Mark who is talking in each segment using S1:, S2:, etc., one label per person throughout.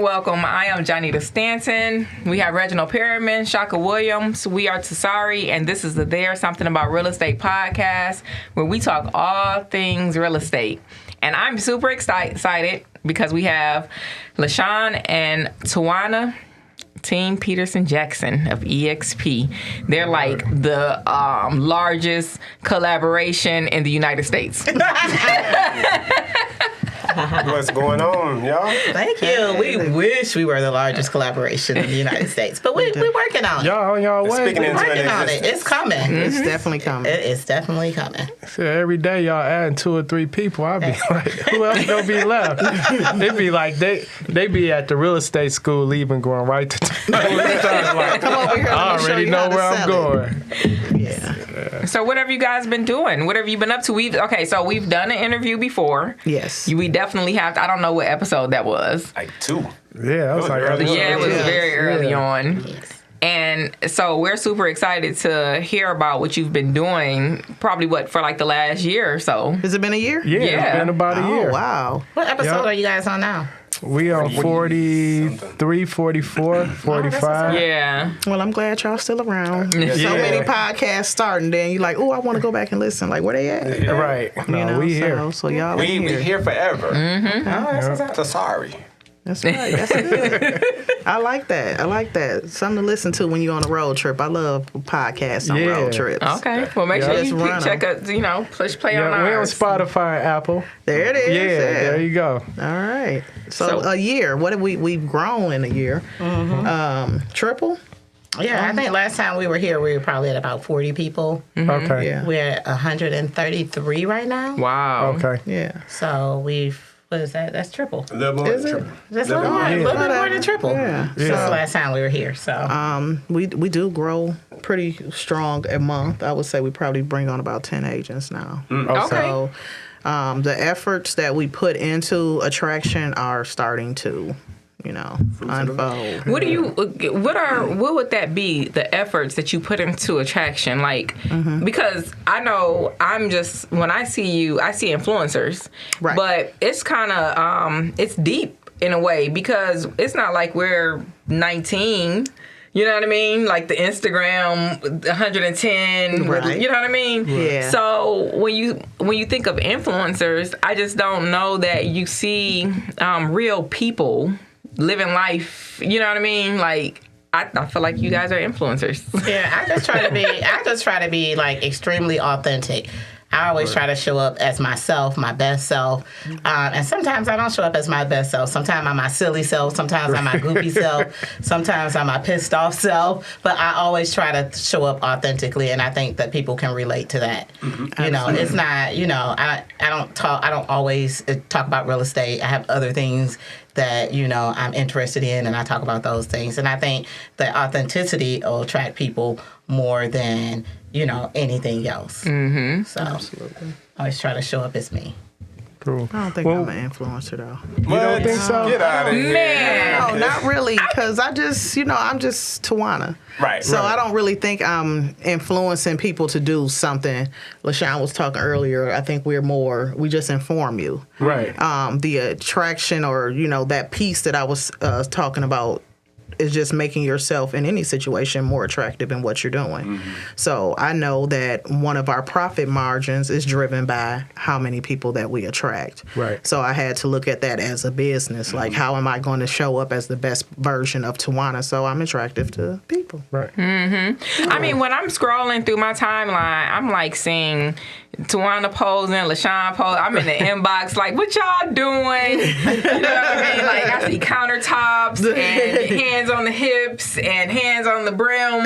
S1: welcome. I am Jonnita Stanton. We have Reginald Perryman, Kashka Williams. We are TSARE, and this is the There Something About Real Estate podcast, where we talk all things real estate. And I'm super excited because we have LaShawn and Tawana, Team Peterson-Jackson of EXP. They're like the largest collaboration in the United States.
S2: What's going on, y'all?
S3: Thank you. We wish we were the largest collaboration in the United States, but we're working on it.
S2: Y'all on y'all way.
S3: We're working on it. It's coming.
S4: It's definitely coming.
S3: It's definitely coming.
S2: So every day y'all adding 2 or 3 people. I'll be like, who else don't be left? It'd be like they be at the real estate school leaving, going right to like,
S4: Come over here.
S2: I already know where I'm going.
S4: Yeah.
S1: So what have you guys been doing? What have you been up to? We've done an interview before.
S4: Yes.
S1: We definitely have to, I don't know what episode that was.
S5: Like 2.
S2: Yeah, that was like early.
S1: Yeah, it was very early on.
S3: Yes.
S1: And so we're super excited to hear about what you've been doing, probably for like the last year or so.
S4: Has it been a year?
S2: Yeah, it's been about a year.
S4: Oh, wow.
S3: What episode are you guys on now?
S2: We on 43, 44, 45.
S1: Yeah.
S4: Well, I'm glad y'all still around.
S1: Yeah.
S4: So many podcasts starting, then you're like, oh, I want to go back and listen. Like, where they at?
S2: Right. No,
S4: You know,
S2: we here.
S4: So y'all
S5: We
S4: here.
S5: here forever.
S1: Mm-hmm.
S5: TSARE.
S4: That's right. That's good. I like that. Something to listen to when you're on a road trip. I love podcasts on road trips.
S1: Okay. Well, make sure
S4: Just
S1: you
S4: run
S1: check out, push play on
S2: Yeah, we on
S1: ours.
S2: Spotify and Apple.
S4: There it is.
S2: Yeah, there you go.
S4: All right. So a year. What have we've grown in a year? Triple?
S3: Yeah, I think last time we were here, we were probably at about 40 people.
S2: Okay.
S4: Yeah.
S3: We're at 133 right now.
S1: Wow.
S2: Okay.
S4: Yeah.
S3: So what is that? That's triple.
S2: Is it?
S3: That's a little bit more than triple.
S4: Yeah.
S3: Since the last time we were here. So
S4: We do grow pretty strong a month. I would say we probably bring on about 10 agents now.
S1: Okay.
S4: So the efforts that we put into attraction are starting to, unfold.
S1: What would that be, the efforts that you put into attraction? Like, because I know when I see you, I see influencers,
S4: Right.
S1: but it's kind of, it's deep in a way because it's not like we're 19. You know what I mean? Like the Instagram 110,
S4: Right.
S1: you know what I mean?
S4: Yeah.
S1: So when you think of influencers, I just don't know that you see real people living life. You know what I mean? Like I feel like you guys are influencers.
S3: yeah, I just try to be like extremely authentic. I always try to show up as myself, my best self. And sometimes I don't show up as my best self. Sometimes I'm my silly self. Sometimes I'm my goofy self. Sometimes I'm my pissed off self. But I always try to show up authentically, and I think that people can relate to that. You know, it's not, I don't always talk about real estate. I have other things that, I'm interested in, and I talk about those things. And I think that authenticity will attract people more than, anything else. Mm-hmm. So
S4: Absolutely.
S3: I always try to show up as me.
S2: Cool.
S4: I don't think I'm an influencer, though.
S2: You don't think so?
S5: Get out of here.
S1: Man.
S4: No, not really, because I'm just Tawana.
S5: Right.
S4: So I don't really think I'm influencing people to do something. LaShawn was talking earlier. I think we just inform you.
S2: Right.
S4: The attraction or, that piece that I was talking about is just making yourself in any situation more attractive in what you're doing. So I know that one of our profit margins is driven by how many people that we attract.
S2: Right.
S4: So I had to look at that as a business. Like, how am I going to show up as the best version of Tawana so I'm attractive to people?
S2: Right.
S1: I mean, when I'm scrolling through my timeline, I'm like seeing Tawana posing, LaShawn posing. I'm in the inbox like, what y'all doing? You know what I mean? Like, I see countertops and hands on the hips and hands on the brim.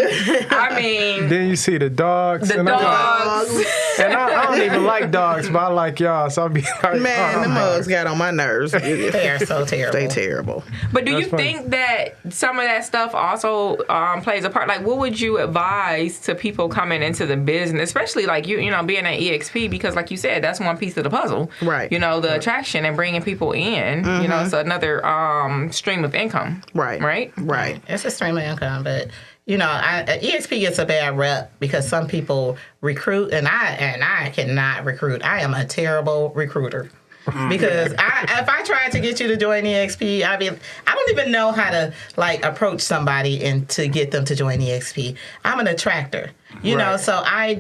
S1: I mean,
S2: Then you see the dogs.
S1: the
S2: and I'm like-
S1: dogs.
S2: And I don't even like dogs, but I like y'all, so I'll be like,
S4: Man, the
S2: oh,
S4: mugs got on my nerves.
S3: They are so terrible.
S4: They terrible.
S1: But do you
S2: That's funny.
S1: think that some of that stuff also plays a part? Like, what would you advise to people coming into the business, especially like you being at EXP, because like you said, that's one piece of the puzzle,
S4: Right.
S1: The attraction and bringing people in. It's another stream of income.
S4: Right.
S1: Right.
S4: Right.
S3: It's a stream of income, but EXP gets a bad rep because some people recruit, and I cannot recruit. I am a terrible recruiter. Because if I tried to get you to join EXP, I don't even know how to like approach somebody and to get them to join EXP. I'm an attractor, you know, so I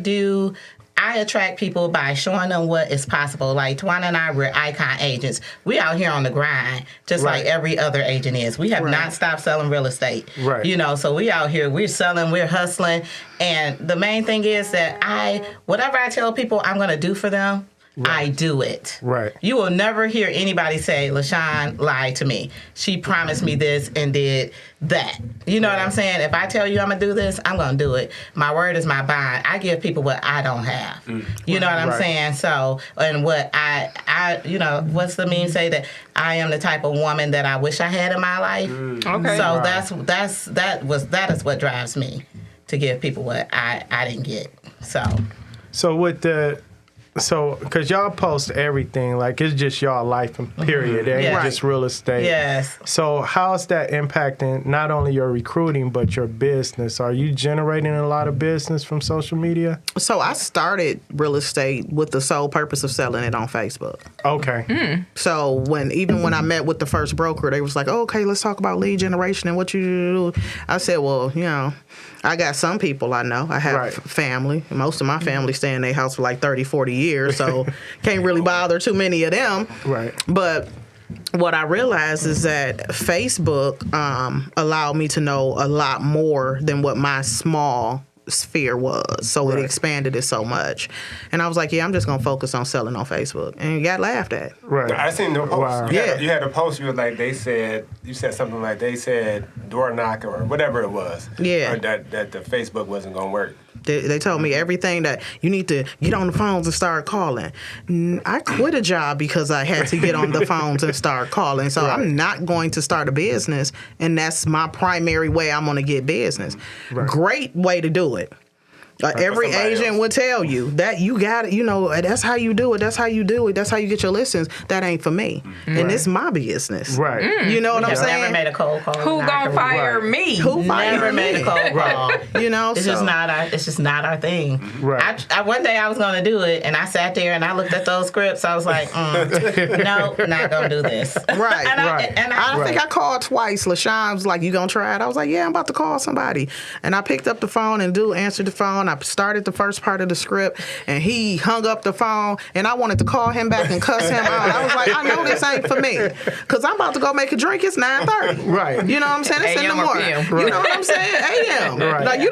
S3: attract people by showing them what is possible. Like Tawana and I, we're icon agents. We out here on the grind, just like every other agent is. We have not stopped selling real estate.
S2: Right.
S3: You know, so we out here, we're selling, we're hustling. And the main thing is that whatever I tell people I'm going to do for them, I do it.
S2: Right.
S3: You will never hear anybody say, LaShawn lied to me. She promised me this and did that. You know what I'm saying? If I tell you I'm going to do this, I'm going to do it. My word is my bond. I give people what I don't have. You know what I'm saying? So, and what I you know, what's the meme say that I am the type of woman that I wish I had in my life?
S1: Okay.
S3: So that is what drives me to give people what I didn't get. So
S2: with because y'all post everything, like it's just y'all life and period. It ain't just real estate.
S3: Yes.
S2: So how's that impacting not only your recruiting, but your business? Are you generating a lot of business from social media?
S4: So I started real estate with the sole purpose of selling it on Facebook.
S2: Okay.
S4: So when I met with the first broker, they was like, oh, okay, let's talk about lead generation and what you do. I said, well, you know, I got some people I know. I have family. Most of my family stay in their house for like 30, 40 years, so can't really bother too many of them.
S2: Right.
S4: But what I realized is that Facebook allowed me to know a lot more than what my small sphere was. So it expanded it so much. And I was like, yeah, I'm just going to focus on selling on Facebook. And you got laughed at.
S2: Right.
S5: I seen the post.
S2: Wow.
S5: You had a post. You were like, you said something like they said door knocker or whatever it was.
S4: Yeah.
S5: Or that the Facebook wasn't going to work.
S4: They told me everything that you need to get on the phones and start calling. I quit a job because I had to get on the phones and start calling. So I'm not going to start a business, and that's my primary way I'm going to get business.
S2: Right.
S4: Great way to do it. Every agent would tell you that you got it, you know, that's how you do it. That's how you do it. That's how you get your listings. That ain't for me. And it's my business.
S2: Right.
S4: You know what I'm
S3: I've
S4: saying?
S3: never made a cold call.
S1: Who gonna fire me?
S4: Who
S3: Never
S4: fired
S3: made
S4: me?
S3: a cold call.
S4: You know,
S3: It's just not our thing.
S2: Right.
S3: One day I was gonna do it, and I sat there and I looked at those scripts. I was like, no, not gonna do this.
S4: Right.
S3: I
S4: I think I called twice. LaShawn was like, you gonna try it? I was like, yeah, I'm about to call somebody. And I picked up the phone and answered the phone. I started the first part of the script, and he hung up the phone, and I wanted to call him back and cuss him out. I was like, I know this ain't for me, because I'm about to go make a drink. It's 9:30.
S2: Right.
S4: You know what I'm saying? It's in the
S1: AM or
S4: morning.
S1: PM.
S4: You know what I'm saying? AM.
S2: Right.
S4: Like, you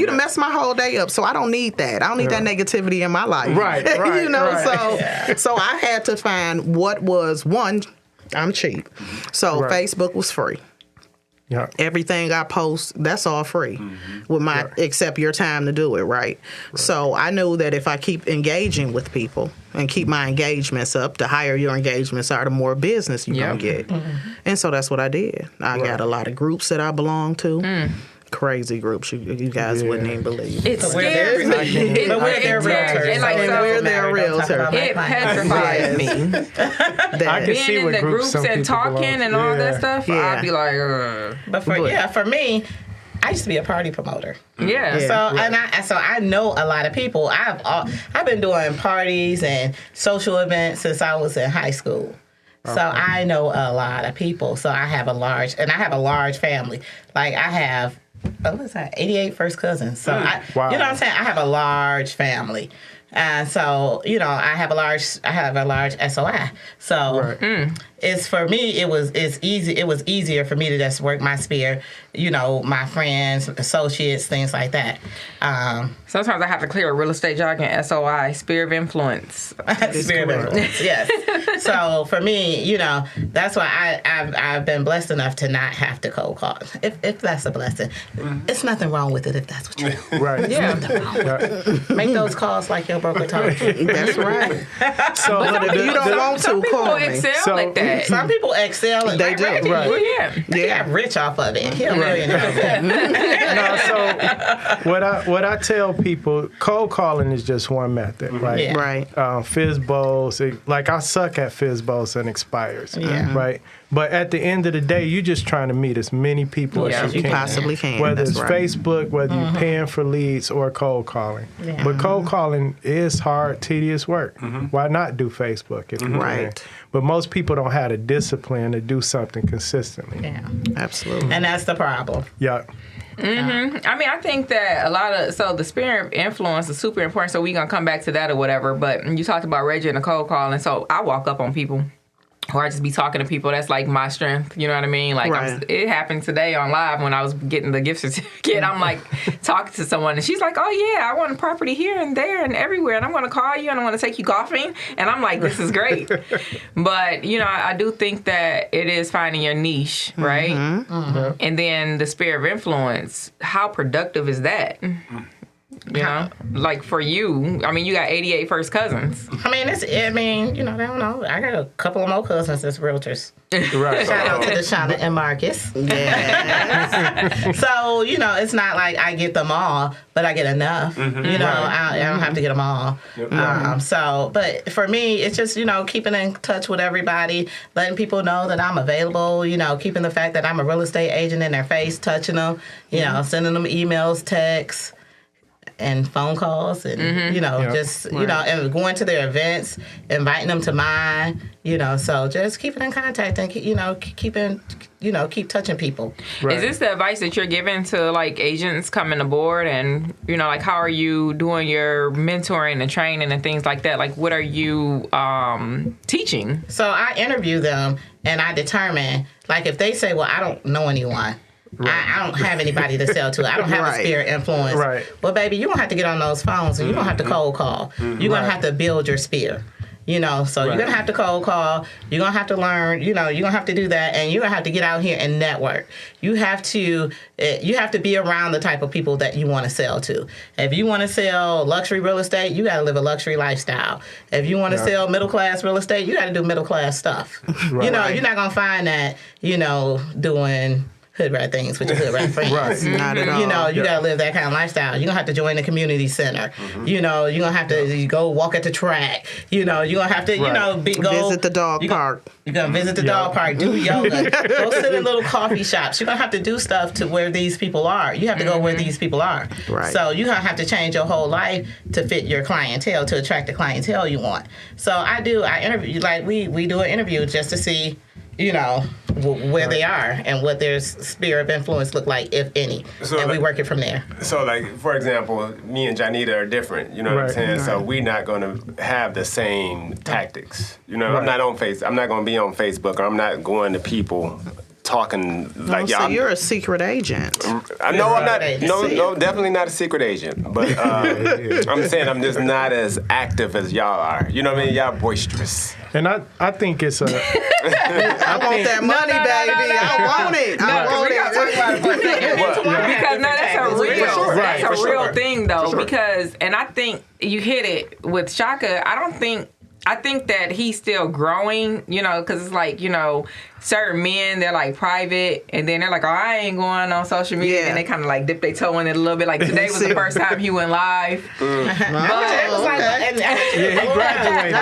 S4: done messed my whole day up, so I don't need that. I don't need that negativity in my life.
S2: Right.
S4: You know,
S2: Right.
S4: so I had to find what was, one, I'm cheap. So Facebook was free.
S2: Yeah.
S4: Everything I post, that's all free, with except your time to do it, right? So I knew that if I keep engaging with people and keep my engagements up, the higher your engagements are, the more business you're gonna get. And so that's what I did. I got a lot of groups that I belong to. Crazy groups you guys wouldn't even believe.
S1: It scares me.
S3: But we're their realtors.
S1: It like
S4: And we're their realtor.
S1: it petrifies me.
S2: I can see
S1: Being in
S2: what
S1: the
S2: groups
S1: groups
S2: some
S1: and
S2: people belong
S1: talking
S2: to.
S1: and all that
S2: Yeah.
S1: stuff,
S4: Yeah.
S1: I'd be like, ugh.
S3: But for me, I used to be a party promoter.
S1: Yeah.
S3: So I know a lot of people. I've been doing parties and social events since I was in high school. So I know a lot of people. So I have a large family. Like I have 88 first cousins. So
S2: Wow.
S3: you know what I'm saying? I have a large family. And so, you know, I have a large SOI. So it's for me, it was easier for me to just work my sphere, you know, my friends, associates, things like that.
S1: Sometimes I have to clear a real estate jargon, SOI, sphere of influence.
S3: Sphere of influence, yes. So for me, you know, that's why I've been blessed enough to not have to cold call. If that's a blessing, it's nothing wrong with it if that's what you do.
S2: Right.
S1: Yeah.
S3: Make those calls like your broker told you.
S4: That's right.
S2: So
S4: You don't want
S1: Some
S4: to
S1: people
S4: call me.
S1: excel like that.
S3: Some people excel and
S4: They do,
S3: Reggie,
S2: right.
S1: Well, yeah.
S3: He got rich off of it. He a millionaire.
S2: No, so what I tell people, cold calling is just one method, right?
S3: Yeah.
S4: Right.
S2: Fizbos, like I suck at Fizbos and expires,
S3: Yeah.
S2: right? But at the end of the day, you're just trying to meet as many people
S1: Yeah.
S2: as you
S4: You
S2: can.
S4: possibly can.
S2: Whether
S4: That's
S2: it's
S4: right.
S2: Facebook, whether you're paying for leads or cold calling.
S3: Yeah.
S2: But cold calling is hard, tedious work. Why not do Facebook if you can?
S4: Right.
S2: But most people don't have the discipline to do something consistently.
S3: Yeah.
S4: Absolutely.
S3: And that's the problem.
S2: Yeah.
S1: I mean, I think that the sphere of influence is super important. So we're going to come back to that or whatever. But you talked about Reggie and the cold calling. So I walk up on people. Or I just be talking to people. That's like my strength. You know what I mean? Like
S4: Right.
S1: it happened today on live when I was getting the gift certificate. I'm like talking to someone and she's like, "Oh yeah, I want a property here and there and everywhere, and I'm going to call you and I want to take you golfing." And I'm like, "This is great." But I do think that it is finding your niche, right? And then the sphere of influence. How productive is that? You know, like for you, I mean, you got 88 first cousins.
S3: I mean, I don't know. I got a couple of more cousins that's realtors.
S2: Right.
S3: Shout out to Deshauna and Marcus.
S4: Yes.
S3: So, it's not like I get them all, but I get enough. I don't have to get them all. But for me, it's just, keeping in touch with everybody, letting people know that I'm available, keeping the fact that I'm a real estate agent in their face, touching them, sending them emails, texts, and phone calls and, and going to their events, inviting them to mine, so just keeping in contact and, keep touching people.
S2: Right.
S1: Is this the advice that you're giving to like agents coming aboard and, like how are you doing your mentoring and training and things like that? Like what are you teaching?
S3: So I interview them and I determine, like if they say, well, I don't know anyone. I don't have anybody to sell to. I don't have a sphere of influence.
S2: Right.
S3: Well, baby, you're going to have to get on those phones and you're going to have to cold call. You're going to have to build your sphere. So you're going to have to cold call. You're going to have to learn. You're going to have to do that. And you're going to have to get out here and network. You have to be around the type of people that you want to sell to. If you want to sell luxury real estate, you got to live a luxury lifestyle. If you want to sell middle-class real estate, you got to do middle-class stuff. You're not going to find that, doing hood rat things with your hood rat friends.
S2: Right.
S4: Not at all.
S3: You gotta live that kind of lifestyle. You're gonna have to join the community center. You're gonna have to go walk at the track. You're gonna have to, go
S4: Visit the dog park.
S3: You're gonna visit the dog park, do yoga, go sit in little coffee shops. You're gonna have to do stuff to where these people are. You have to go where these people are.
S4: Right.
S3: So you're gonna have to change your whole life to fit your clientele, to attract the clientele you want. So I interview, like we do an interview just to see, where they are and what their sphere of influence look like, if any.
S5: So
S3: and we work it from there.
S5: So, like, for example, me and Jonnita are different. You know what I'm
S2: Right.
S5: saying? So we're not going to have the same tactics. I'm not on I'm not going to be on Facebook, or I'm not going to people talking like
S4: So
S5: y'all.
S4: you're a secret agent.
S5: I know I'm not.
S3: Right.
S5: No, definitely not a secret agent. But I'm saying I'm just not as active as y'all are. You know what I mean? Y'all boisterous.
S2: And I think it's a
S4: I want that money, baby. I want it. I want it.
S1: Because that's a real,
S5: sure.
S1: that's
S5: For
S1: a
S5: sure.
S1: real thing though.
S5: For sure.
S1: Because, and I think you hit it with Shaka. I think that he's still growing, because it's like, certain men, they're like private, and then they're like, oh, I ain't going on social media,
S4: Yeah.
S1: and they kind of like dip their toe in it a little bit. Like today was the first time he went live.
S3: It was like,
S2: he graduated.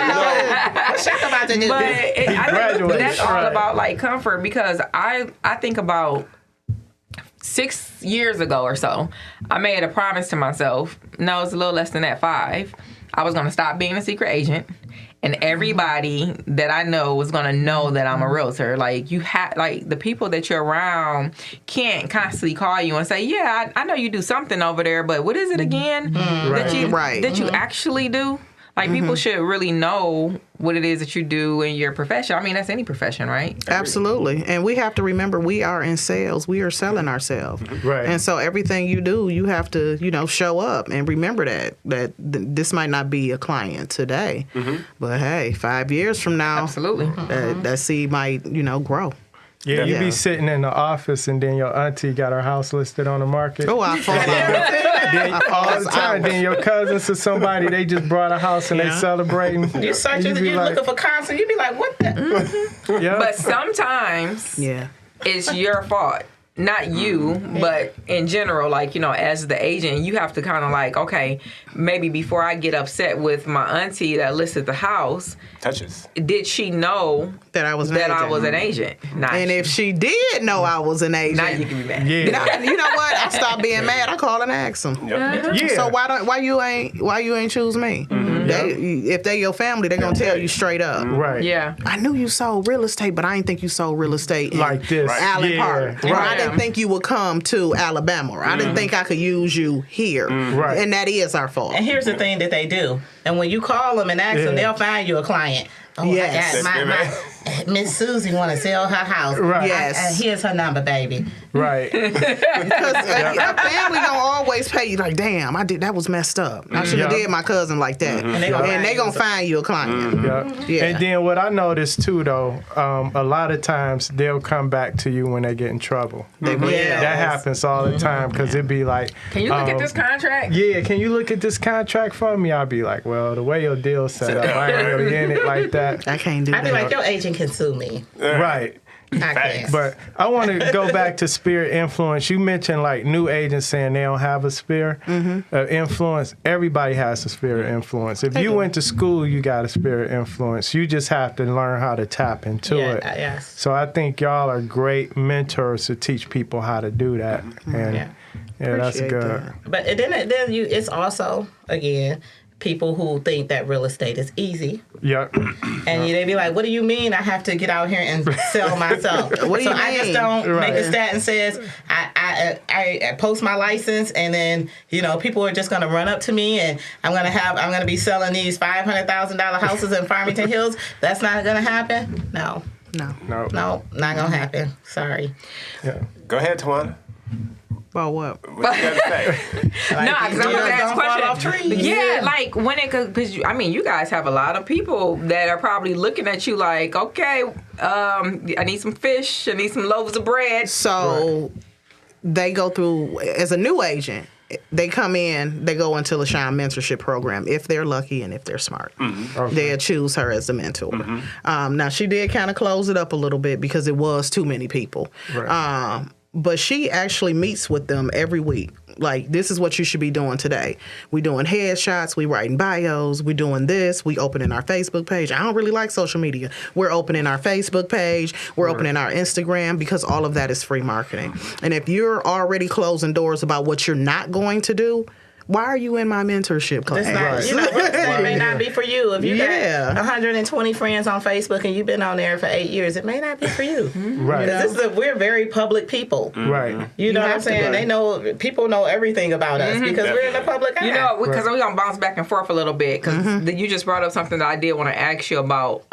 S3: what's Shaka about to do?
S1: But I think
S2: graduated,
S1: that's all
S2: right.
S1: about like comfort, because I think about 6 years ago or so, I made a promise to myself. No, it's a little less than that, 5. I was going to stop being a secret agent, and everybody that I know was going to know that I'm a realtor. Like the people that you're around can't constantly call you and say, yeah, I know you do something over there, but what is it again that you actually do? Like, people should really know what it is that you do in your profession. I mean, that's any profession, right?
S4: Absolutely. And we have to remember we are in sales. We are selling ourselves.
S2: Right.
S4: And so everything you do, you have to, show up and remember that this might not be a client today. But hey, 5 years from now,
S1: Absolutely.
S4: that seed might, grow.
S2: Yeah, you
S4: Yeah.
S2: be sitting in the office and then your auntie got her house listed on the market.
S4: Oh, I fall out.
S2: Then, all the time. Then your cousins or somebody, they just brought a house and they celebrating.
S3: You searching,
S2: And you be
S3: you're
S2: like,
S3: looking for comps, and you be like, what the?
S2: yeah.
S1: But sometimes
S4: Yeah.
S1: it's your fault. not you, but in general, like, you know, as the agent, you have to kind of like, okay, maybe before I get upset with my auntie that listed the house,
S5: Touches.
S1: did she know
S4: that I was an agent.
S1: Not
S4: And if she did know I was an agent,
S1: now you can be mad.
S2: Yeah.
S4: you know what? I stopped being mad. I called and asked them.
S5: Yep.
S2: Yeah.
S4: So why you ain't choose me? If they your family, they gonna tell you straight up.
S2: Right.
S1: Yeah.
S4: I knew you sold real estate, but I didn't think you sold real estate in
S2: Like this.
S4: Allen
S2: Yeah.
S4: Park. Or I didn't think you would come to Alabama. Or I didn't think I could use you here.
S2: Right.
S4: And that is our fault.
S3: And here's the thing that they do. And when you call them and ask them, they'll find you a client. Oh,
S4: Yes.
S3: I got my Miss Susie want to sell her house.
S2: Right.
S4: Yes.
S3: Here's her number, baby.
S2: Right.
S4: Because a family gonna always pay you like, damn, that was messed up. I should have
S2: Yeah.
S4: did my cousin like that.
S3: And
S4: they gonna find you a client.
S2: Yeah.
S4: Yeah.
S2: And then what I noticed too, though, a lot of times they'll come back to you when they get in trouble.
S4: They will.
S2: That happens all the time because it'd be like,
S1: Can you look at this contract?
S2: yeah, can you look at this contract for me? I'll be like, well, the way your deal's set up, I ain't really in it like that.
S4: I can't do
S3: I'd be
S4: that.
S3: like, your agent can sue me.
S2: Right.
S3: I can't.
S2: But I want to go back to sphere influence. You mentioned like new agents saying they don't have a sphere of influence. Everybody has a sphere of influence. If you went to school, you got a sphere of influence. You just have to learn how to tap into it.
S3: Yes.
S2: So I think y'all are great mentors to teach people how to do that. And
S3: Yeah.
S2: that's
S4: Appreciate
S2: good.
S4: that.
S3: But then it's also, again, people who think that real estate is easy.
S2: Yep.
S3: And they be like, what do you mean I have to get out here and sell myself?
S4: What do you
S3: I just
S4: mean?
S3: don't
S2: Right.
S3: make a stat and says, I post my license and then, people are just going to run up to me and I'm going to be selling these $500,000 houses in Farmington Hills. That's not going to happen? No,
S2: No.
S3: not going to happen. Sorry.
S2: Yeah.
S5: Go ahead, Tawana.
S4: About what?
S5: What you got to say?
S1: No, because I'm going to ask
S3: don't fall
S1: a
S3: off
S1: question.
S3: trees.
S1: Yeah, like when because you guys have a lot of people that are probably looking at you like, okay, I need some fish, I need some loaves of bread.
S4: So they go through, as a new agent, they come in, they go into the Shine mentorship program if they're lucky and if they're smart.
S2: Okay.
S4: They'll choose her as the mentor. Now, she did kind of close it up a little bit because it was too many people.
S2: Right.
S4: But she actually meets with them every week. Like, this is what you should be doing today. We doing headshots. We writing bios. We doing this. We opening our Facebook page. I don't really like social media. We're opening our Facebook page. We're opening our Instagram because all of that is free marketing. And if you're already closing doors about what you're not going to do, why are you in my mentorship class?
S3: It's not, real estate may not be for you. If you
S4: Yeah.
S3: got 120 friends on Facebook and you've been on there for 8 years, it may not be for you.
S2: Right.
S3: We're very public people.
S2: Right.
S3: You know what I'm
S4: have to
S3: saying?
S4: be.
S3: People know everything about us because we're in the public eye.
S1: You know, because we're going to bounce back and forth a little bit because you just brought up something that I did want to ask you about.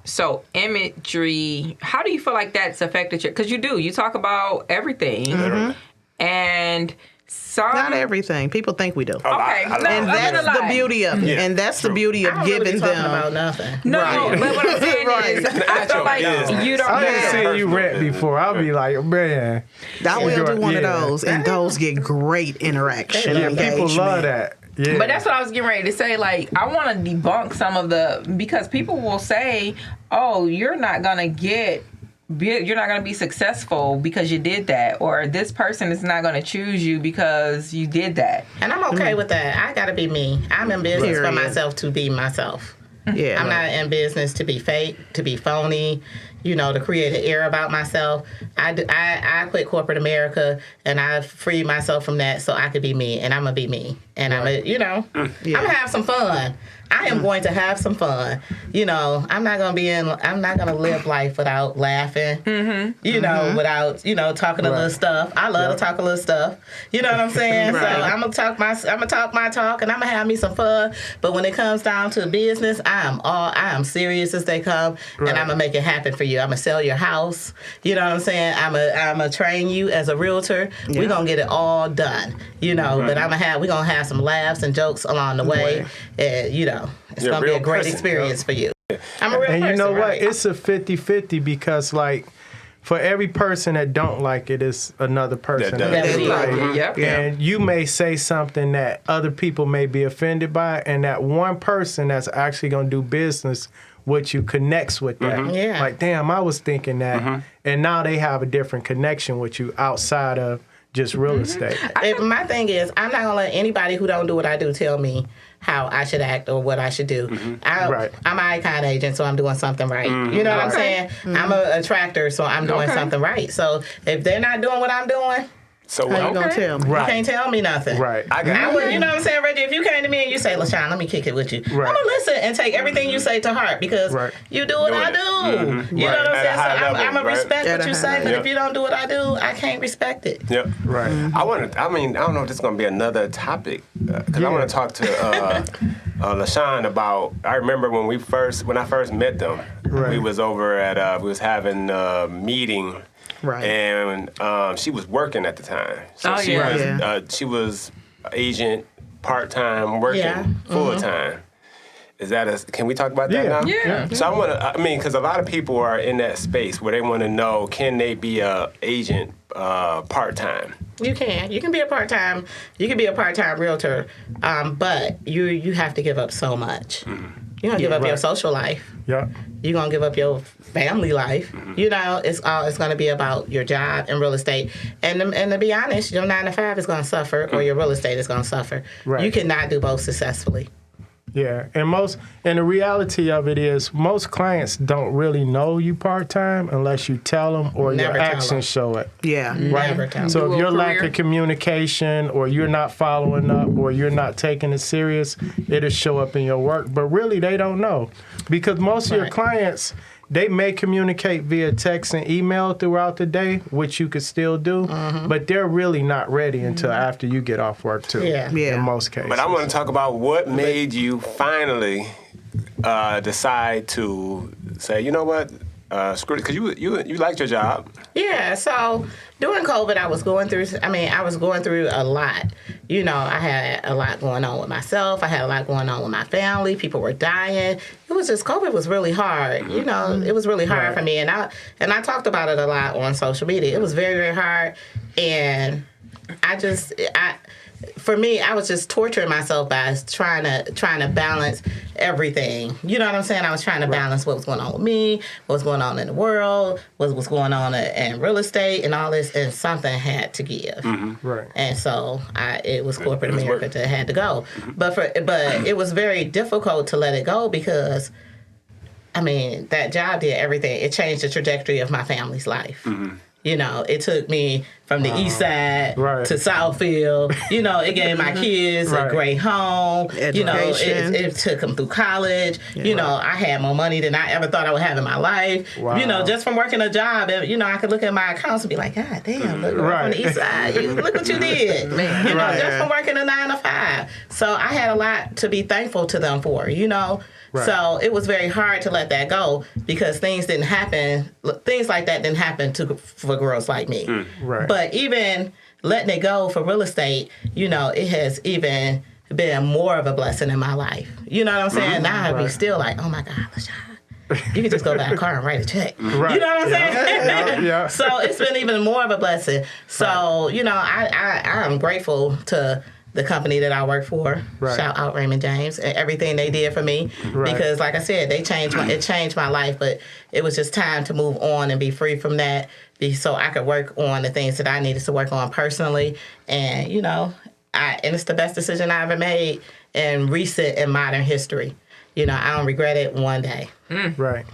S1: So imagery, how do you feel like that's affected you? Because you talk about everything. And some...
S4: Not everything. People think we do.
S1: Okay,
S4: And that's the beauty of it. And that's the beauty of
S3: I don't really
S4: giving
S3: be talking
S4: them.
S3: about nothing.
S1: No,
S4: Right.
S1: but what I'm saying
S4: Right.
S1: is, I feel like you don't
S2: I didn't
S1: have...
S2: see you rant before. I'll be like, man.
S4: I will do one of
S2: Yeah.
S4: those, and those get great interaction.
S2: Yeah, people
S4: engagement.
S2: love that. Yeah.
S1: But that's what I was getting ready to say. Like, I want to debunk some of because people will say, oh, you're not going to be successful because you did that, or this person is not going to choose you because you did that.
S3: And I'm okay with that. I got to be me. I'm in business for
S4: Period.
S3: myself to be myself.
S4: Yeah.
S3: I'm not in business to be fake, to be phony, to create an air about myself. I quit corporate America and I freed myself from that so I could be me, and I'm going to be me. And I'm going to have some fun. I am going to have some fun. I'm not going to live life without laughing, without, talking a little stuff. I love to talk a little stuff. You know what I'm saying?
S4: Right.
S3: So I'm going to talk my talk and I'm going to have me some fun. But when it comes down to business, I am serious as they come, and I'm going to make it happen for you. I'm going to sell your house. You know what I'm saying? I'm going to train you as a realtor.
S4: Yeah.
S3: We're going to get it all done, but we're going to have some laughs and jokes along the way. And, it's going to be a great experience for you. I'm a real person,
S2: And you know what?
S3: right?
S2: It's a 50-50 because, like, for every person that don't like it, it's another person
S5: That
S2: that
S5: does.
S2: do like it.
S1: Exactly. Yep.
S2: And you may say something that other people may be offended by, and that one person that's actually going to do business with you connects with that.
S3: Yeah.
S2: Like, damn, I was thinking that. And now they have a different connection with you outside of just real estate.
S3: My thing is, I'm not gonna let anybody who don't do what I do tell me how I should act or what I should do.
S2: Right.
S3: I'm an icon agent, so I'm doing something right. You know what I'm saying? I'm an attractor, so I'm doing something right. So if they're not doing what I'm doing,
S5: So
S4: How you gonna tell me?
S3: you
S2: Right.
S3: can't tell me nothing.
S2: Right.
S3: I would, you know what I'm saying, Reggie? If you came to me and you say, LaShawn, let me kick it with you,
S2: Right.
S3: I'm gonna listen and take everything you say to heart because
S2: Right.
S3: you do what
S5: Doing
S3: I
S5: it.
S3: do. You know what I'm
S5: At a
S3: saying? So
S5: high
S3: I'm
S5: level,
S3: gonna
S5: right?
S3: respect
S4: At
S3: what
S4: a
S3: you
S4: high
S3: say, but
S5: level.
S3: if you don't do what I do, I can't respect it.
S5: Yep.
S2: Right.
S5: I don't know if this is going to be another topic because I want to talk to LaShawn about. I remember when I first met them,
S2: Right.
S5: we was over at we was having a meeting,
S4: Right.
S5: and she was working at the time. So
S1: Oh,
S5: she
S1: yeah.
S5: was
S4: Yeah.
S5: she was agent part time working
S3: Yeah.
S5: full time. Is that can we talk about that
S2: Yeah.
S5: now?
S1: Yeah.
S5: So because a lot of people are in that space where they want to know, can they be a agent part time?
S3: You can. You can be a part-time. You can be a part-time realtor, but you have to give up so much. You're gonna give up your
S2: Right.
S3: social life.
S2: Yeah.
S3: You're gonna give up your family life. You know, it's gonna be about your job and real estate. And to be honest, your 9 to 5 is gonna suffer, or your real estate is gonna suffer.
S2: Right.
S3: You cannot do both successfully.
S2: Yeah, and the reality of it is most clients don't really know you part-time unless you tell them or
S3: Never
S2: your
S3: tell 'em.
S2: actions show it.
S4: Yeah.
S3: Never tell.
S2: So if
S1: Dual
S2: your lack
S1: career.
S2: of communication or you're not following up or you're not taking it serious, it'll show up in your work. But really, they don't know because most of your
S3: Right.
S2: clients, they may communicate via text and email throughout the day, which you could still do, but they're really not ready until after you get off work too.
S3: Yeah.
S4: Yeah.
S2: In most cases.
S5: But I want to talk about what made you finally decide to say, you know what, screw it, because you liked your job.
S3: Yeah, so during COVID, I was going through a lot. You know, I had a lot going on with myself. I had a lot going on with my family. People were dying. It was just, COVID was really hard. You know, it was really hard for me. And I talked about it a lot on social media. It was very, very hard. And for me, I was just torturing myself by trying to balance everything. You know what I'm saying? I was trying to balance what was going on with me, what was going on in the world, what was going on in real estate, and all this. And something had to give.
S2: Right.
S3: And so it was corporate
S5: It was
S3: America that had to go. But it was very difficult to let it go because, I mean, that job did everything. It changed the trajectory of my family's life. You know, it took me from the east side
S2: Right.
S3: to Southfield. You know, it gave my kids a
S2: Right.
S3: great home. You know,
S4: Education.
S3: it took them through college. You know, I had more money than I ever thought I would have in my life.
S2: Wow.
S3: You know, just from working a job, and, you know, I could look at my accounts and be like, God damn, look
S2: Right.
S3: from the east side. Look what you did. You know,
S2: Right.
S3: just from working a 9 to 5. So I had a lot to be thankful to them for, you know.
S2: Right.
S3: So it was very hard to let that go because things like that didn't happen for girls like me.
S2: Right.
S3: But even letting it go for real estate, you know, it has even been more of a blessing in my life. You know what I'm saying? Now I'd be
S2: Right.
S3: still like, oh my God, LaShawn, you can just go buy a car and write a check.
S2: Right.
S3: You know what I'm
S2: Yeah.
S3: saying?
S2: Yeah.
S3: So it's been even more of a blessing. So, you know, I'm grateful to the company that I work for.
S2: Right.
S3: Shout out Raymond James and everything they did for me.
S2: Right.
S3: Because like I said, it changed my life, but it was just time to move on and be free from that so I could work on the things that I needed to work on personally. And, you know, and it's the best decision I ever made in recent and modern history. You know, I don't regret it one day.
S2: Right.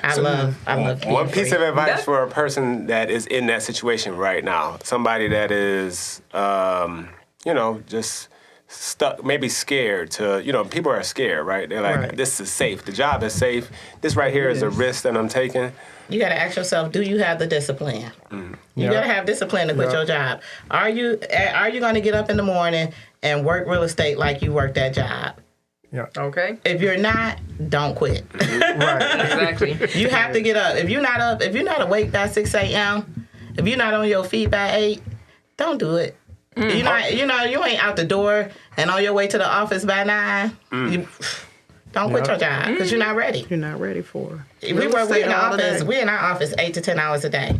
S3: I love being
S5: One piece
S3: free.
S5: of advice for a person that is in that situation right now, somebody that is, you know, just stuck, maybe scared to, you know, people are scared, right? They're like,
S2: Right.
S5: this is safe. The job is safe. This right here is a risk that I'm taking.
S3: You got to ask yourself, do you have the discipline? You
S2: Yeah.
S3: got to have discipline to quit
S2: Yeah.
S3: your job. Are you going to get up in the morning and work real estate like you work that job?
S2: Yeah.
S1: Okay.
S3: If you're not, don't quit.
S2: Right.
S1: Exactly.
S3: You have to get up. If you're not awake by 6 a.m., if you're not on your feet by 8, don't do it. You ain't out the door and on your way to the office by 9. Don't quit your job because you're not ready.
S4: You're not ready for it.
S3: We in our office 8 to 10 hours a day.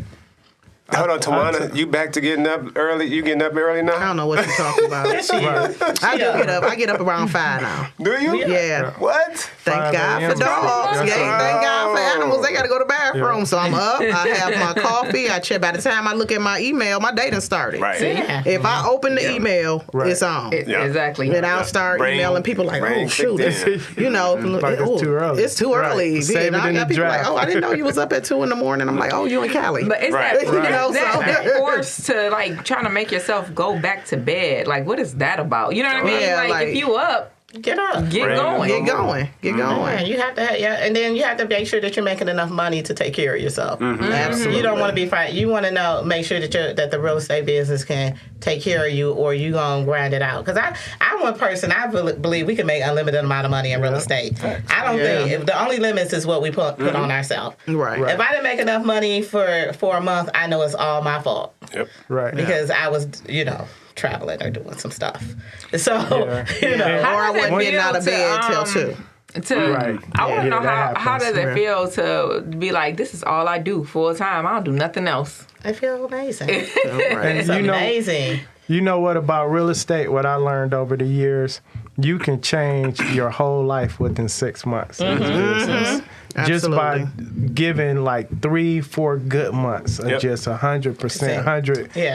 S5: Hold on, Tawana, you back to getting up early? You getting up early now?
S4: I don't know what you're talking about. I do get up. I get up around 5 now.
S5: Do you?
S4: Yeah.
S5: What?
S4: Thank God for dogs. Yeah, thank God for animals. They got to go to the bathroom. So I'm up. I have my coffee. I check. By the time I look at my email, my day done started.
S5: Right.
S3: Yeah.
S4: If I open the email,
S2: Right.
S4: it's on.
S5: Yeah.
S1: Exactly.
S4: Then I'll start
S5: Brain-
S4: emailing people like,
S5: brain
S4: oh, shoot.
S5: kicked in.
S4: It's, you know,
S2: Like it's too early.
S4: It's too
S2: Right.
S4: early.
S2: Save
S4: And
S2: it
S4: I
S2: in
S4: got
S2: the
S4: people like,
S2: draft.
S4: oh, I didn't know you was up at 2 a.m. I'm like, oh, you in Cali.
S1: But it's
S5: Right.
S1: that,
S4: You know,
S1: that
S4: so-
S1: force to like trying to make yourself go back to bed. Like, what is that about? You know what I mean?
S4: Yeah,
S1: like, if you up,
S3: Get up.
S1: get
S5: Right.
S1: going.
S4: Get going. Get
S3: Yeah,
S4: going.
S3: you have to have, and then you have to make sure that you're making enough money to take care of yourself.
S4: Absolutely.
S3: You don't want to be fighting. You want to make sure that the real estate business can take care of you, or you gonna grind it out. Because I'm one person. I believe we can make unlimited amount of money in real estate. I don't think if the only limits is what we put on ourselves.
S4: Right.
S3: If I didn't make enough money for a month, I know it's all my fault
S5: Yep.
S2: Right.
S3: because I was traveling or doing some stuff. So
S1: How
S4: Or I
S1: does it
S4: wasn't getting
S1: feel
S4: out of
S1: to,
S4: bed till 2.
S2: Right.
S1: I want to
S2: Yeah,
S1: know
S2: that
S1: how
S2: happens.
S1: does it
S2: Yeah.
S1: feel to be like, this is all I do full time. I don't do nothing else.
S3: I feel amazing.
S4: Right.
S3: It's
S2: You know-
S3: amazing.
S2: You know what about real estate? What I learned over the years, you can change your whole life within 6 months. in this business. Just by
S4: Absolutely.
S2: giving like 3-4 good months of
S5: Yep.
S2: just 100%,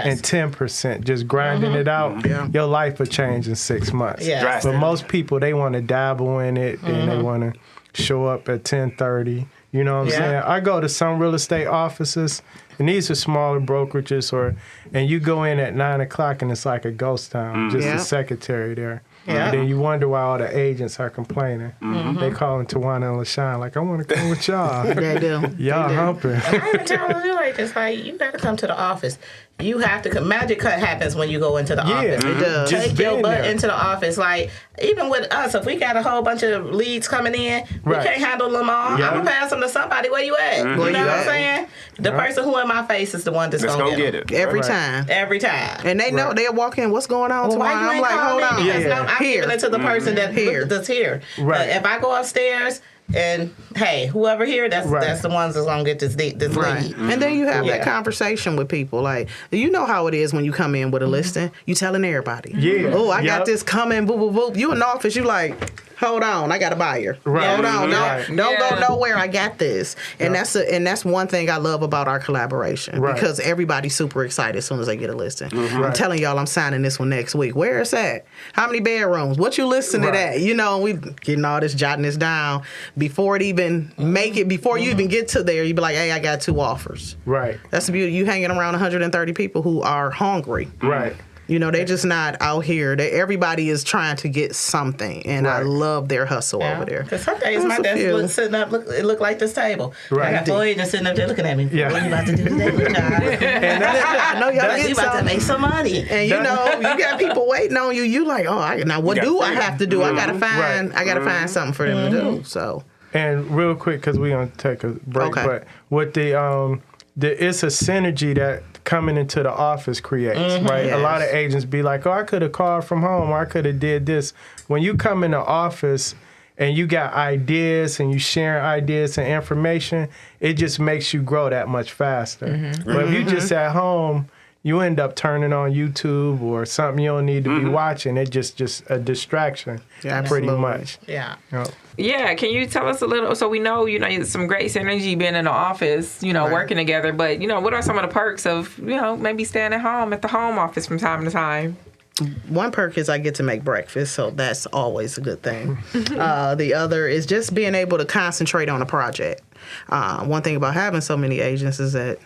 S2: 110%, just grinding it out.
S4: Yeah.
S2: Your life will change in 6 months.
S3: Yeah.
S5: Drastic.
S2: But most people, they want to dabble in it, and they want to show up at 10:30. You know what I'm
S3: Yeah.
S2: saying? I go to some real estate offices, and these are smaller brokerages, and you go in at 9 o'clock, and it's like a ghost town. Just
S4: Yeah.
S2: the secretary there.
S3: Yeah.
S2: And then you wonder why all the agents are complaining. They calling Tawana and LaShawn like, I want to come with y'all.
S4: They do.
S2: Y'all
S4: They do.
S2: humping.
S3: I even tell them, it's like, you got to come to the office. You have to come. Magic cut happens when you go into the office.
S4: It does.
S2: Just
S3: Take your
S2: being
S3: butt
S2: there.
S3: into the office. Like, even with us, if we got a whole bunch of leads coming in, we
S2: Right.
S3: can't handle them all.
S2: Yeah.
S3: I'm going to pass them to somebody. Where you at? You know
S4: Where you
S3: what I'm
S4: at?
S3: saying? The person who in my face is the one that's
S5: Let's
S3: going
S5: go
S3: to
S5: get
S3: get
S5: it.
S4: Every
S2: Right.
S4: time.
S3: Every time.
S4: And they know,
S2: Right.
S4: they'll walk in, what's going on
S3: Well,
S4: tomorrow?
S3: why you
S4: I'm
S3: ain't
S4: like,
S3: called
S4: hold
S3: me?
S4: on.
S3: Because
S2: Yeah.
S3: no, I'm
S4: Here.
S3: giving it to the person that's here.
S2: Right.
S3: But if I go upstairs and, hey, whoever here, that's
S2: Right.
S3: the ones that's going to get this
S4: Right.
S3: lead.
S4: And then you have that
S3: Yeah.
S4: conversation with people. Like, you know how it is when you come in with a listing. You telling everybody.
S2: Yeah.
S4: Oh, I got
S2: Yep.
S4: this coming, boop, boop, boop. You in the office, you like, hold on, I got a buyer.
S2: Right.
S4: Hold on,
S2: Right.
S4: don't
S1: Yeah.
S4: go nowhere. I got this. And that's one thing I love about our collaboration.
S2: Right.
S4: Because everybody's super excited as soon as they get a listing. I'm
S2: Right.
S4: telling y'all I'm signing this one next week. Where is that? How many bedrooms? What you listening to
S2: Right.
S4: that? You know, we getting all this, jotting this down. Before it even make it, before you even get to there, you be like, hey, I got 2 offers.
S2: Right.
S4: That's the beauty. You hanging around 130 people who are hungry.
S2: Right.
S4: You know, they just not out here. Everybody is trying to get something, and I
S2: Right.
S4: love their hustle over there.
S3: Because some days my
S4: That's a
S3: desk
S4: few.
S3: sitting up, it look like this table.
S2: Right.
S3: I got 4 agents sitting up there looking at me.
S2: Yeah.
S3: What are you about to do today, little child?
S2: And that's,
S4: I know y'all
S3: You
S4: get
S3: about to
S4: some.
S3: make some money.
S4: And you know, you got people waiting on you. You like, oh, now what
S5: You
S4: do
S5: got
S4: I
S5: freedom.
S4: have to do? I gotta find,
S2: Right.
S4: I gotta find something for them to do. So
S2: and real quick, because we're going to take a break,
S4: Okay.
S2: but with it's a synergy that coming into the office creates, right?
S4: Yes.
S2: A lot of agents be like, oh, I could have called from home, or I could have did this. When you come in the office and you got ideas and you sharing ideas and information, it just makes you grow that much faster. But if you just at home, you end up turning on YouTube or something you don't need to be watching. It just a distraction,
S4: Yeah,
S2: pretty
S4: absolutely.
S2: much.
S3: Yeah.
S2: You know?
S1: Yeah, can you tell us a little? So we know, some great synergy being in the office,
S4: Right.
S1: working together. But what are some of the perks of maybe staying at home at the home office from time to time?
S4: one perk is I get to make breakfast, so that's always a good thing. The other is just being able to concentrate on a project. One thing about having so many agents is that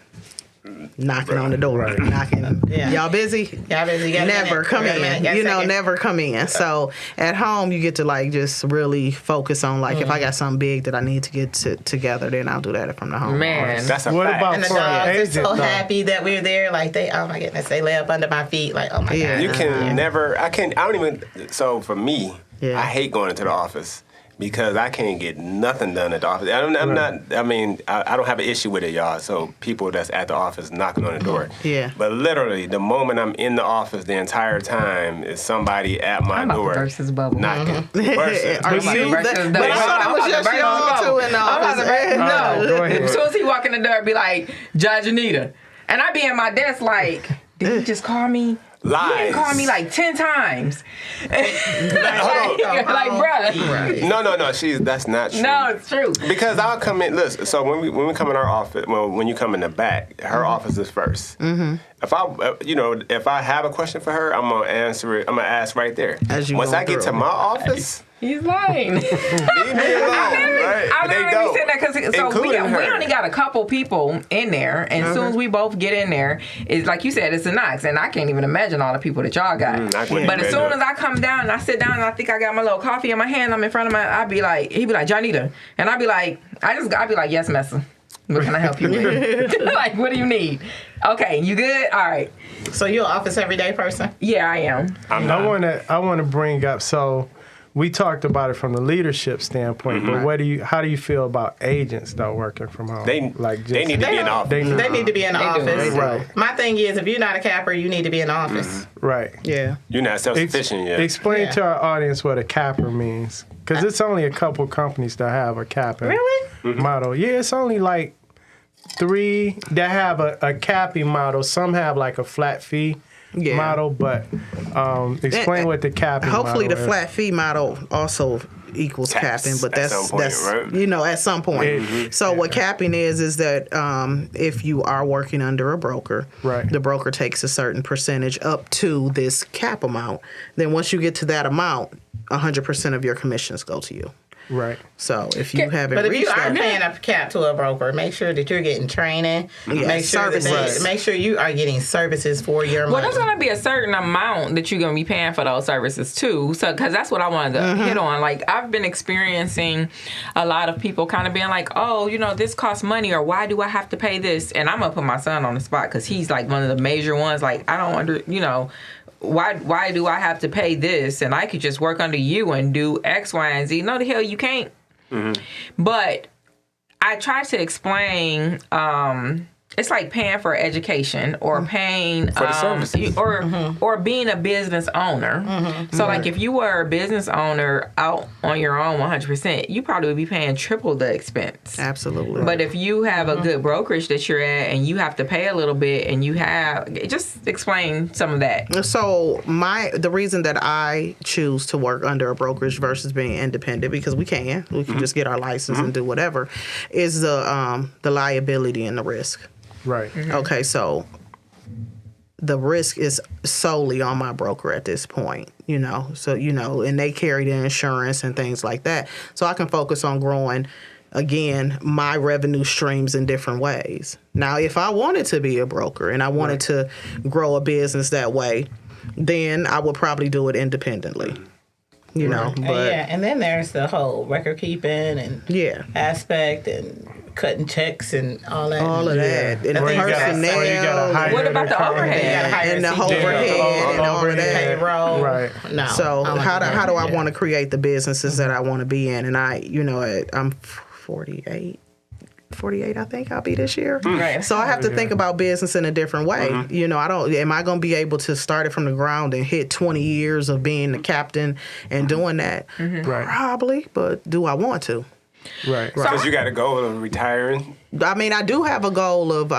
S4: knocking on the door, knocking.
S3: Yeah.
S4: Y'all busy?
S3: Y'all busy? You got a
S4: Never
S3: minute?
S4: come
S3: You got a
S4: in.
S3: minute? Got a
S4: You know,
S3: second?
S4: never come in. So at home, you get to just really focus on if I got something big that I need to get together, then I'll do that from the home.
S1: Man.
S4: office.
S5: That's a
S2: What
S5: fact.
S2: about
S3: And the
S2: for an
S3: dogs are
S2: agent,
S3: so
S2: though?
S3: happy that we're there. Like oh my goodness, they lay up under my feet. Like, oh my
S4: Yeah.
S3: God.
S5: You can never. I don't even. So for me,
S4: Yeah.
S5: I hate going into the office because I can't get nothing done at the office. I'm not. I mean, I don't have an issue with it, y'all. So people that's at the office knocking on the door.
S4: Yeah.
S5: But literally, the moment I'm in the office, the entire time is somebody at my
S1: I'm about to
S5: door
S1: burst this bubble.
S5: knocking. Bursting.
S4: Are
S1: about to
S4: you?
S1: burst
S4: But
S1: his
S4: I
S1: bubble.
S4: thought it
S1: I'm
S4: was
S1: about to
S4: just
S1: burst his
S4: y'all
S1: bubble.
S4: two in the
S1: I'm about to
S4: office.
S1: burst-
S2: Oh, go
S1: No.
S2: ahead.
S1: As soon as he walk in the door, be like, Jonnita, And I be at my desk like, did he just call me?
S5: Lies.
S1: He didn't call me like 10 times. like, bruh.
S5: No. That's not true.
S1: No, it's true.
S5: Because I'll come in. Listen, so when we come in our office, when you come in the back, her office is first. Mm-hmm. If I have a question for her, I'm gonna answer it. I'm gonna ask right there. Once I get to my office.
S1: He's lying.
S5: Leave me alone, right?
S1: I literally said that because we
S5: her.
S1: only got a couple people in there, and as soon as we both get in there, it's like you said, it's a Knox, and I can't even imagine all the people that y'all got. But as soon as I come down and I sit down and I think I got my little coffee in my hand, I'm in front of I'd be like, he'd be like, Jonnita, and I'd be like, yes, Messa. What can I help you with? Like, what do you need? Okay, you good? All right.
S3: So you're an office everyday person?
S1: Yeah, I am.
S2: I want to bring up, so we talked about it from the leadership standpoint, but how do you feel about agents though working from home?
S5: They need to be in office.
S2: They
S3: need to be in the office.
S2: Right.
S3: My thing is, if you're not a capper, you need to be in the office.
S2: Right.
S4: Yeah.
S5: You're not self-sufficient yet.
S2: Explain to our audience what a capper means, because it's only a couple companies that have a capping model. Yeah, it's only like 3 that have a capping model. Some have like a flat fee model, but explain what the capping
S4: hopefully
S2: model
S4: the
S2: is.
S4: flat fee model also equals
S5: Taps
S4: capping, but
S5: at some point,
S4: that's
S5: right?
S4: At some point. So what capping is that if you are working under a broker,
S2: Right.
S4: the broker takes a certain percentage up to this cap amount. Then once you get to that amount, 100% of your commissions go to you.
S2: Right.
S4: So if you haven't
S3: But if
S4: reached
S3: you are
S4: that,
S3: paying a cap to a broker, make sure that you're getting training.
S4: Yeah,
S3: Make sure
S4: services.
S3: make sure you are getting services for your money.
S1: Well, there's going to be a certain amount that you're going to be paying for those services too. So, because that's what I wanted to hit on. Like, I've been experiencing a lot of people kind of being like, oh, this costs money, or why do I have to pay this? And I'm going to put my son on the spot because he's like one of the major ones. Like, I don't why do I have to pay this? And I could just work under you and do X, Y, and Z. No, the hell you can't. But I try to explain, it's like paying for education or paying
S5: For the services.
S1: or being a business owner. So like if you were a business owner out on your own 100%, you probably would be paying triple the expense.
S4: absolutely.
S1: But if you have a good brokerage that you're at and you have to pay a little bit and just explain some of that.
S4: So the reason that I choose to work under a brokerage versus being independent, because we can just get our license and do whatever, is the liability and the risk.
S2: Right.
S4: Okay, so the risk is solely on my broker at this point, So, and they carry the insurance and things like that. So I can focus on growing, again, my revenue streams in different ways. Now, if I wanted to be a broker and I wanted to grow a business that way, then I would probably do it independently. But
S3: and then there's the whole record keeping and aspect and cutting checks and all that.
S4: all of that. And
S2: Or you gotta
S4: personnel.
S2: hire
S1: What about
S2: their
S1: the
S2: company.
S1: overhead?
S4: And the overhead and all of that.
S3: Payroll.
S2: Right.
S3: No.
S4: So
S3: I like
S4: how
S3: that.
S4: do I want to create the businesses that I want to be in? And I'm 48, I think I'll be this year.
S1: Right.
S4: So I have to think about business in a different way. Am I going to be able to start it from the ground and hit 20 years of being the captain and doing that?
S2: Right.
S4: Probably, but do I want to?
S2: Right.
S5: Because you got a goal of retiring.
S4: I mean, I do have a goal of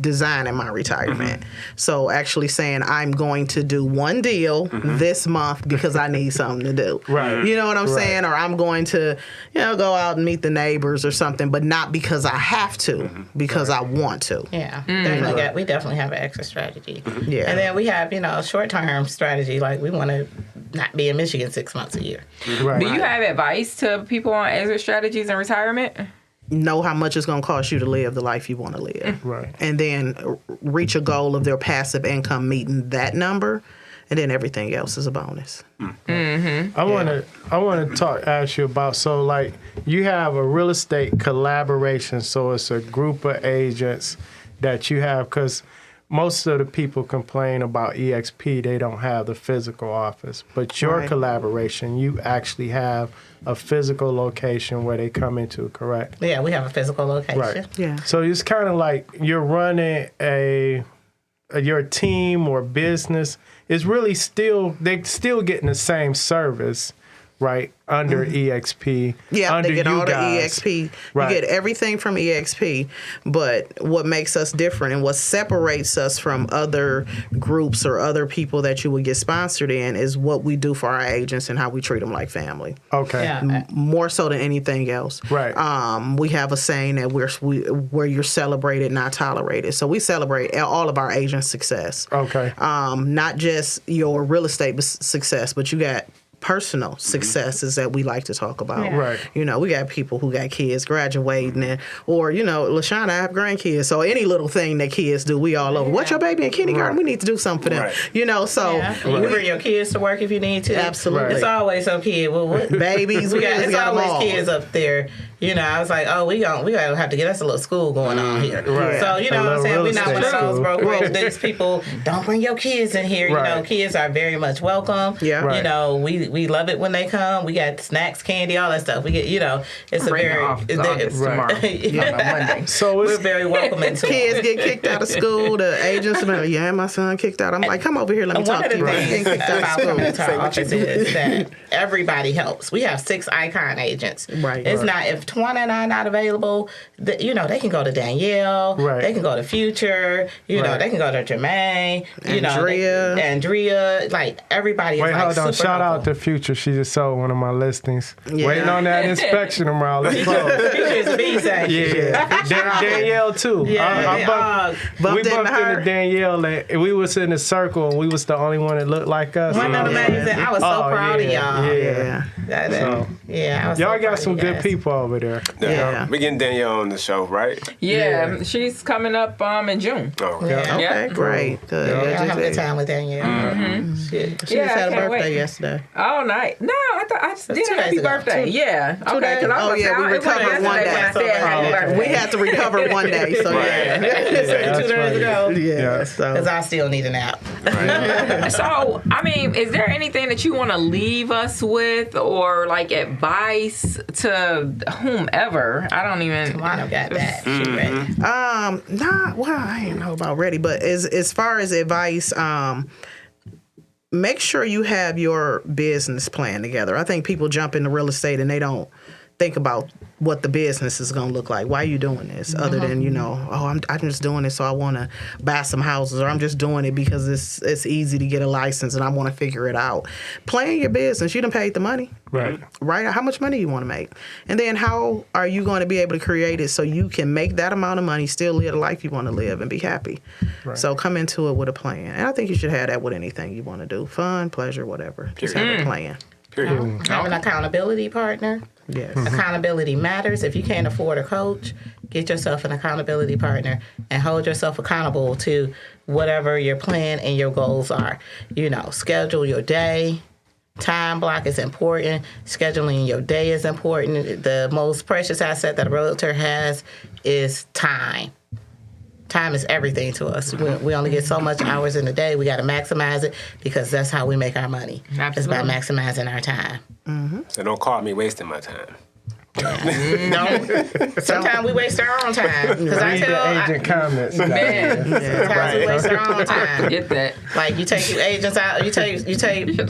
S4: designing my retirement. So actually saying I'm going to do one deal this month because I need something to do.
S2: Right.
S4: You know what I'm saying? Or I'm going to, go out and meet the neighbors or something, but not because I have to, because I want to.
S3: Yeah, we definitely have an exit strategy.
S4: Yeah.
S3: And then we have, short-term strategy, like we want to not be in Michigan 6 months a year.
S2: Right.
S1: Do you have advice to people on exit strategies and retirement?
S4: Know how much it's going to cost you to live the life you want to live.
S2: Right.
S4: And then reach a goal of their passive income meeting that number, and then everything else is a bonus.
S2: I want to ask you about, so like you have a real estate collaboration, so it's a group of agents that you have, because most of the people complain about EXP, they don't have the physical office. But your collaboration, you actually have a physical location where they come into, correct?
S3: Yeah, we have a physical location.
S2: Right.
S4: Yeah.
S2: So it's kind of like you're running your team or business is really they're still getting the same service, right, under EXP.
S4: Yeah,
S2: under
S4: they get all
S2: guys.
S4: the EXP.
S2: Right.
S4: You get everything from EXP. But what makes us different and what separates us from other groups or other people that you would get sponsored in is what we do for our agents and how we treat them like family.
S2: Okay.
S3: Yeah.
S4: More so than anything else.
S2: Right.
S4: We have a saying that where you're celebrated, not tolerated. So we celebrate all of our agents' success.
S2: Okay.
S4: Not just your real estate success, but you got personal successes that we like to talk about.
S3: Yeah.
S2: Right.
S4: You know, we got people who got kids graduating, or, you know, LaShawn, I have grandkids. So any little thing that kids do, we all over. What's your baby in kindergarten?
S2: Right.
S4: We need to do something for them.
S5: Right.
S4: You know, so.
S3: Yeah. You can bring your kids to work if you need to.
S4: Absolutely.
S3: It's always some kid.
S4: Babies,
S3: It's
S4: got them
S3: always
S4: all.
S3: kids up there. You know, I was like, oh, we gotta have to get us a little school going on here.
S2: Right.
S3: So, you know
S2: A
S3: what I'm saying?
S2: little
S3: We're not
S2: real
S3: one of
S2: estate
S3: those
S2: school.
S3: broke these people, don't bring your kids in here. You know,
S2: Right.
S3: kids are very much welcome.
S4: Yeah.
S2: Right.
S3: You know, we love it when they come. We got snacks, candy, all that stuff. We get, you know, it's a
S1: Bring
S3: very...
S1: it off August tomorrow. On Monday.
S2: So
S3: We're
S2: it's
S3: very welcoming to
S4: Kids
S3: them.
S4: get kicked out of school. The agents are like, yeah, my son kicked out. I'm like, come over here, let me
S3: One
S4: talk
S3: of
S4: to
S3: the
S4: you.
S3: things
S4: Getting kicked out
S3: about
S4: of
S3: coming
S4: school.
S3: to our office is that everybody helps. We have 6 icon agents.
S4: Right.
S3: It's
S4: Right.
S3: not, if 20 and I not available, you know, they can go to Danielle.
S2: Right.
S3: They can go to Future. You know,
S2: Right.
S3: they can go to Jermaine. You
S4: Andrea.
S3: know, Andrea. Like, everybody is
S2: Wait,
S3: like
S2: hold on.
S3: super
S2: Shout out
S3: helpful.
S2: to Future. She just sold one of my listings.
S4: Yeah.
S2: Waiting on that inspection tomorrow. Let's close.
S3: Future is a beast, actually.
S2: Yeah. Danielle, too.
S3: Yeah,
S2: I
S3: they
S2: bumped,
S4: bumped
S2: we
S4: into
S2: bumped
S4: her.
S2: into Danielle. And we was in a circle, and we was the only one that looked like us.
S3: Wasn't that amazing? I was so
S2: Oh,
S3: proud of
S2: yeah,
S3: y'all.
S2: Yeah.
S4: Yeah.
S3: Yeah, I was
S2: Y'all
S3: so
S2: got
S3: proud
S2: some
S3: of you
S2: good
S3: guys.
S2: people over there.
S4: Yeah.
S5: We getting Danielle on the show, right?
S1: Yeah, she's coming up in June.
S5: Oh, okay.
S3: Yeah.
S4: Okay,
S1: Yeah.
S4: great. Good.
S3: Yeah,
S4: Yeah,
S3: I have a good
S4: just-
S3: time with Danielle.
S4: She just
S1: Yeah, I
S4: had a
S1: can't
S4: birthday
S1: wait.
S4: yesterday.
S1: Oh, night. No, I thought I just did
S3: 2
S1: happy
S3: days ago.
S1: birthday. Yeah. Okay.
S4: days?
S1: 'Cause I was
S4: Oh,
S1: gonna
S4: yeah,
S1: say,
S4: we
S1: it wasn't
S4: recovered
S1: yesterday
S4: one
S1: when
S4: day.
S1: I said happy birthday.
S4: We had to recover one day, so yeah.
S2: that's
S3: 2 days
S2: right.
S3: ago.
S4: Yeah,
S3: Because
S4: so.
S3: I still need a nap.
S1: So, I mean, is there anything that you want to leave us with or like advice to whomever? I don't even.
S3: Tawana got that. She ready.
S4: Well, I ain't know about ready, but as far as advice, make sure you have your business plan together. I think people jump into real estate and they don't think about what the business is going to look like. Why are you doing this? Other than, you know, I'm just doing it so I want to buy some houses, or I'm just doing it because it's easy to get a license and I want to figure it out. Plan your business. You done paid the money.
S2: Right.
S4: Right? How much money you want to make? And then how are you going to be able to create it so you can make that amount of money, still live the life you want to live and be happy?
S2: Right.
S4: So come into it with a plan. And I think you should have that with anything you want to do. Fun, pleasure, whatever. Just have a plan.
S5: Period.
S3: Have an accountability partner.
S4: Yes.
S3: Accountability matters. If you can't afford a coach, get yourself an accountability partner and hold yourself accountable to whatever your plan and your goals are. You know, schedule your day. Time block is important. Scheduling your day is important. The most precious asset that a realtor has is time. Time is everything to us. We only get so much hours in a day. We got to maximize it because that's how we make our money.
S1: Absolutely.
S3: It's by maximizing our time.
S5: So don't call me wasting my time.
S3: Sometimes we waste our own time. Because I
S2: Read the
S3: tell
S2: agent comments.
S1: Man,
S3: sometimes we waste our own time.
S1: get that.
S3: Like you take your agents out, you take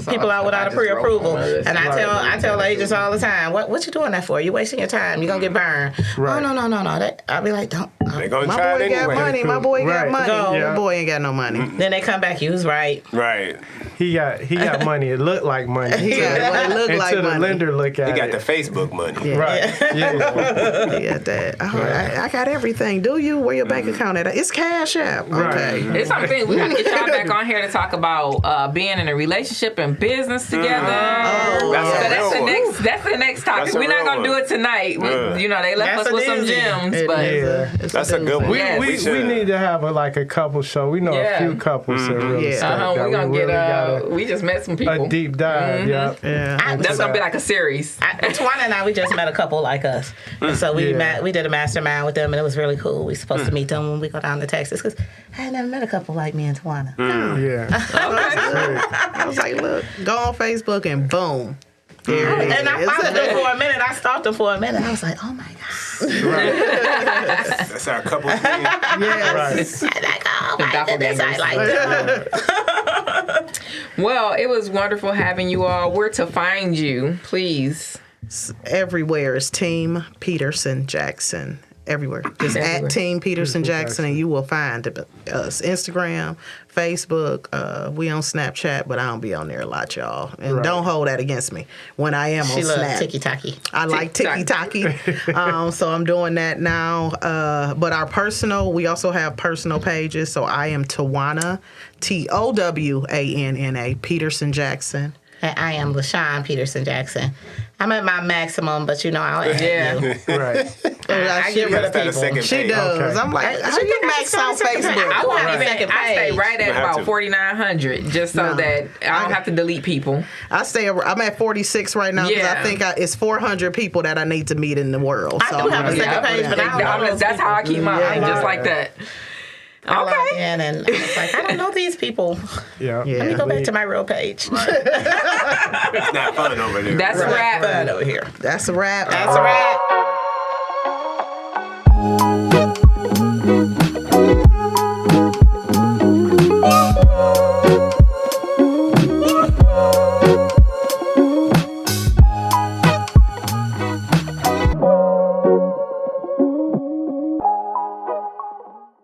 S3: people out without a pre-approval, and I tell agents all the time, what you doing that for? You wasting your time. You are gonna get burned.
S2: Right.
S3: Oh no. I'll be like, don't.
S5: They gonna
S4: My
S5: try
S4: boy
S5: it
S4: got
S5: anyway.
S4: money. My boy got
S2: Right.
S4: money.
S3: Go.
S4: Your boy ain't got no money.
S3: Then they come back. You was right.
S5: Right.
S2: He got money. It looked like money.
S4: He got what it look
S2: Until
S4: like
S2: the
S4: money.
S2: lender look at
S5: He got
S2: it.
S5: the Facebook money.
S2: Right. Yeah.
S4: He got that. I got everything. Do you? Where your bank account at? It's Cash App. Okay.
S2: Right.
S1: It's something we got to get y'all back on here to talk about being in a relationship and business together.
S3: Oh,
S1: That's the next topic.
S5: That's a
S1: We're not
S5: real
S1: gonna do
S5: one.
S1: it tonight. You know, they left
S3: That's
S1: us with
S3: a
S1: some
S3: doozy.
S1: gems,
S4: It
S1: but
S4: is.
S5: That's a good one.
S1: Yes.
S2: We
S5: should.
S2: need to have a couple show. We know
S1: Yeah.
S2: a few couples in real
S4: Yeah.
S2: estate. that
S1: we're gonna
S2: we really got
S1: get. We just met some people.
S2: a deep dive. Yeah.
S4: Yeah.
S1: That's gonna be like a series.
S3: Tawana and I, we just met a couple like us, and so we
S2: Yeah.
S3: we did a mastermind with them, and it was really cool. We supposed to meet them when we go down to Texas because I had never met a couple like me and Tawana.
S2: Yeah.
S4: I was like, look, go on Facebook and boom. There it
S3: And I
S4: is.
S3: followed them for a minute. I stalked them for a minute. I was like, oh my god.
S5: That's our couple team.
S4: Yeah.
S2: Right.
S3: I like, oh my goodness, I like them.
S1: Well, it was wonderful having you all. Where to find you, please?
S4: Everywhere is Team Peterson-Jackson. Everywhere. Just
S1: Everywhere.
S4: at Team Peterson-Jackson, and you will find us. Instagram, Facebook. We on Snapchat, but I don't be on there a lot, y'all. And don't hold that against me when I am on Snap.
S3: Tiki-taki.
S4: I like tiki-taki. So I'm doing that now. But our personal, we also have personal pages. So I am Tawana, Towanna, Peterson-Jackson.
S3: And I am LaShawn Peterson-Jackson. I'm at my maximum, but I'll add you.
S2: Right.
S3: I get rid of people.
S4: She does.
S2: Okay.
S4: I'm like, how you max on Facebook?
S3: I want a second
S1: I stay
S3: page.
S1: right at
S5: have
S1: about
S5: to.
S1: 4,900, just so that I don't have to delete people.
S4: I'm at 46 right now because
S1: Yeah.
S4: I think it's 400 people that I need to meet in the world.
S3: I do have a second page, but I don't know those
S1: That's how I keep mine,
S4: Yeah.
S1: just like that.
S3: I logged
S1: Okay.
S3: in and I was like, I don't know these people.
S2: Yeah.
S3: Let me go back to my real page.
S5: It's not fun over there.
S1: That's a wrap.
S3: Fun over here.
S4: That's a wrap.
S3: That's a wrap.